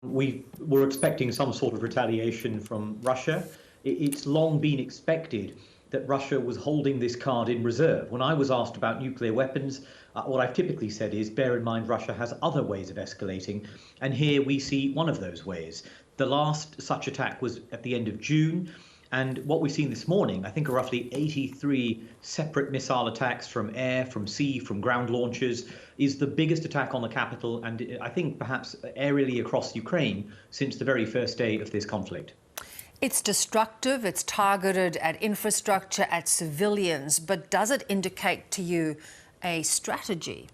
We were expecting some sort of retaliation from Russia. It's long been expected that Russia was holding this card in reserve. When I was asked about nuclear weapons, what I've typically said is, bear in mind, Russia has other ways of escalating. And here we see one of those ways. The last such attack was at the end of June. And what we've seen this morning, I think, are roughly 83 separate missile attacks from air, from sea, from ground launchers, is the biggest attack on the capital, and I think perhaps aerially across Ukraine since the very first day of this conflict. It's destructive, it's targeted at infrastructure, at civilians, but does it indicate to you a strategy?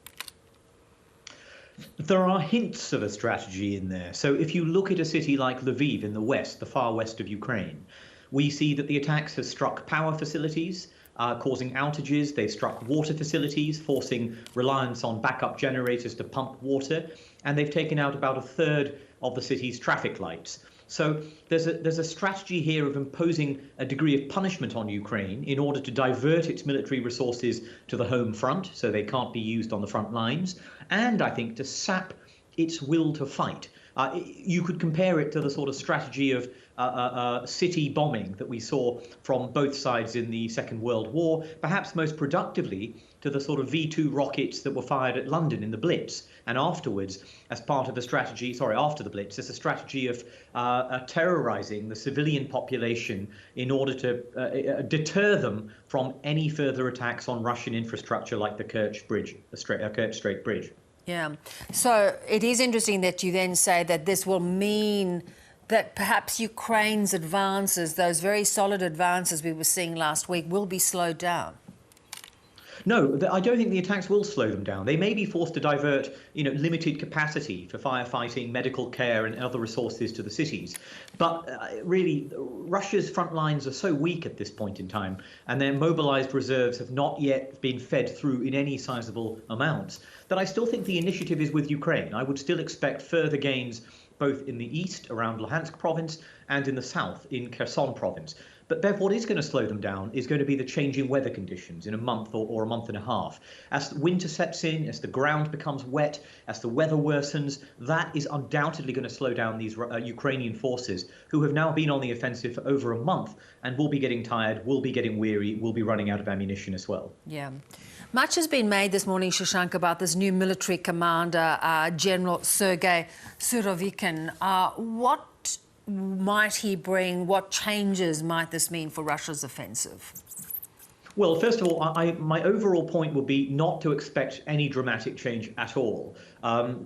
There are hints of a strategy in there. So if you look at a city like Lviv in the west, the far west of Ukraine, we see that the attacks have struck power facilities, causing outages. They've struck water facilities, forcing reliance on backup generators to pump water. And they've taken out about a third of the city's traffic lights. So there's a strategy here of imposing a degree of punishment on Ukraine in order to divert its military resources to the home front, so they can't be used on the front lines, and I think to sap its will to fight. You could compare it to the sort of strategy of city bombing that we saw from both sides in the Second World War, perhaps most productively to the sort of V2 rockets that were fired at London in the Blitz, and afterwards as part of a strategy, after the Blitz, as a strategy of terrorizing the civilian population in order to deter them from any further attacks on Russian infrastructure like the Kerch Strait Bridge. Yeah. So it is interesting that you then say that this will mean that perhaps Ukraine's advances, those very solid advances we were seeing last week, will be slowed down. No, I don't think the attacks will slow them down. They may be forced to divert, limited capacity for firefighting, medical care and other resources to the cities. But really, Russia's front lines are so weak at this point in time, and their mobilized reserves have not yet been fed through in any sizable amounts, that I still think the initiative is with Ukraine. I would still expect further gains both in the east around Luhansk province and in the south in Kherson province. But Bev, what is going to slow them down is going to be the changing weather conditions in a month or a month and a half. As winter sets in, as the ground becomes wet, as the weather worsens, that is undoubtedly going to slow down these Ukrainian forces who have now been on the offensive for over a month and will be getting tired, will be getting weary, will be running out of ammunition as well. Yeah. Much has been made this morning, Shashank, about this new military commander, General Sergei Surovikin. What might he bring? What changes might this mean for Russia's offensive? Well, first of all, my overall point would be not to expect any dramatic change at all.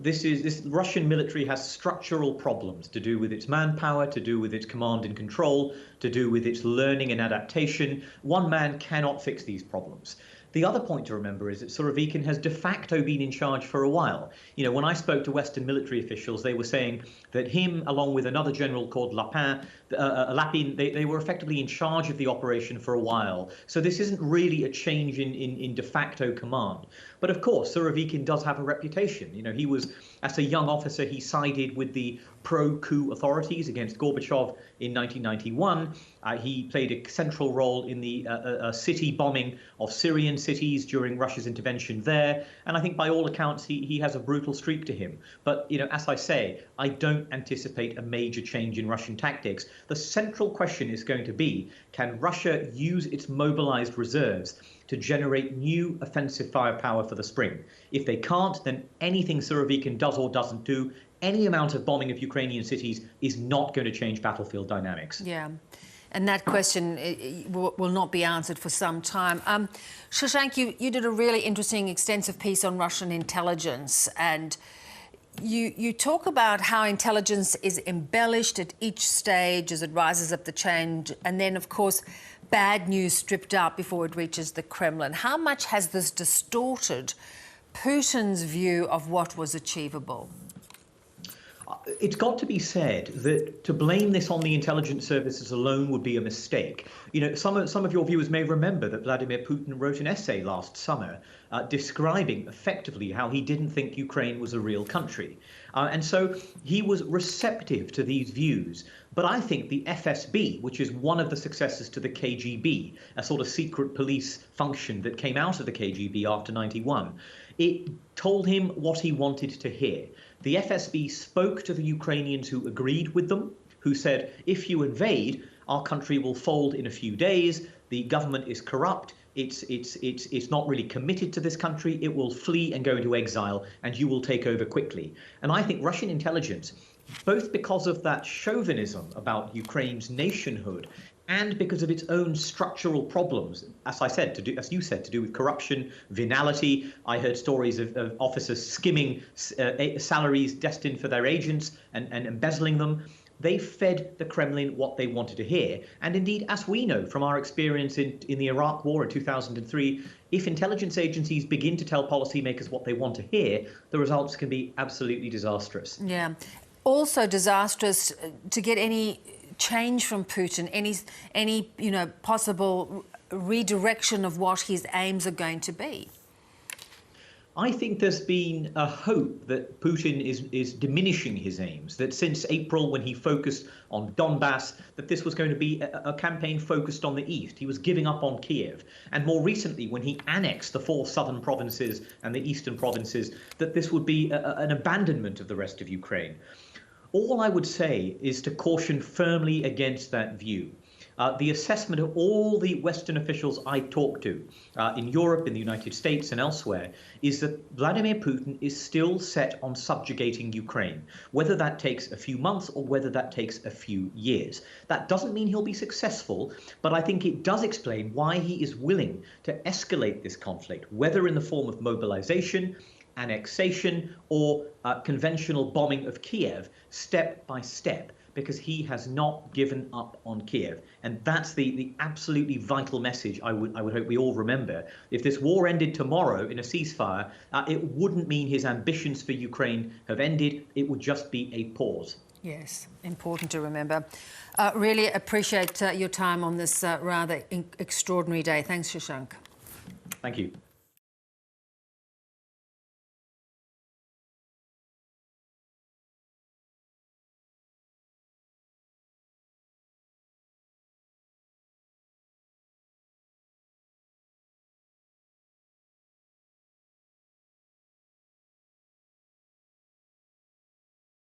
This Russian military has structural problems to do with its manpower, to do with its command and control, to do with its learning and adaptation. One man cannot fix these problems. The other point to remember is that Surovikin has de facto been in charge for a while. When I spoke to Western military officials, they were saying that him, along with another general called Lapin, they were effectively in charge of the operation for a while. So this isn't really a change in de facto command. But of course, Surovikin does have a reputation. He was, as a young officer, he sided with the pro-coup authorities against Gorbachev in 1991. He played a central role in the city bombing of Syrian cities during Russia's intervention there. And I think by all accounts, he has a brutal streak to him. But, as I say, I don't anticipate a major change in Russian tactics. The central question is going to be, can Russia use its mobilized reserves to generate new offensive firepower for the spring? If they can't, then anything Surovikin does or doesn't do, any amount of bombing of Ukrainian cities is not going to change battlefield dynamics. Yeah. And that question will not be answered for some time. Shashank, you did a really interesting, extensive piece on Russian intelligence, and you talk about how intelligence is embellished at each stage as it rises up the chain, and then, of course, bad news stripped out before it reaches the Kremlin. How much has this distorted Putin's view of what was achievable? It's got to be said that to blame this on the intelligence services alone would be a mistake. Some of your viewers may remember that Vladimir Putin wrote an essay last summer describing effectively how he didn't think Ukraine was a real country. And so he was receptive to these views. But I think the FSB, which is one of the successors to the KGB, a sort of secret police function that came out of the KGB after '91, it told him what he wanted to hear. The FSB spoke to the Ukrainians who agreed with them, who said, if you invade, our country will fold in a few days. The government is corrupt. It's not really committed to this country. It will flee and go into exile, and you will take over quickly. And I think Russian intelligence, both because of that chauvinism about Ukraine's nationhood and because of its own structural problems, as I said, as you said, to do with corruption, venality. I heard stories of officers skimming salaries destined for their agents and embezzling them. They fed the Kremlin what they wanted to hear. And indeed, as we know from our experience in the Iraq War in 2003, if intelligence agencies begin to tell policymakers what they want to hear, the results can be absolutely disastrous. Yeah. Also disastrous to get any change from Putin, any possible redirection of what his aims are going to be. I think there's been a hope that Putin is diminishing his aims, that since April when he focused on Donbass, that this was going to be a campaign focused on the east. He was giving up on Kiev. And more recently, when he annexed the 4 southern provinces and the eastern provinces, that this would be an abandonment of the rest of Ukraine. All I would say is to caution firmly against that view. The assessment of all the Western officials I talked to in Europe, in the United States and elsewhere, is that Vladimir Putin is still set on subjugating Ukraine, whether that takes a few months or whether that takes a few years. That doesn't mean he'll be successful, but I think it does explain why he is willing to escalate this conflict, whether in the form of mobilization, annexation, or conventional bombing of Kiev, step by step, because he has not given up on Kiev. And that's the absolutely vital message I would hope we all remember. If this war ended tomorrow in a ceasefire, it wouldn't mean his ambitions for Ukraine have ended. It would just be a pause. Yes, important to remember. Really appreciate your time on this rather extraordinary day. Thanks, Shashank. Thank you.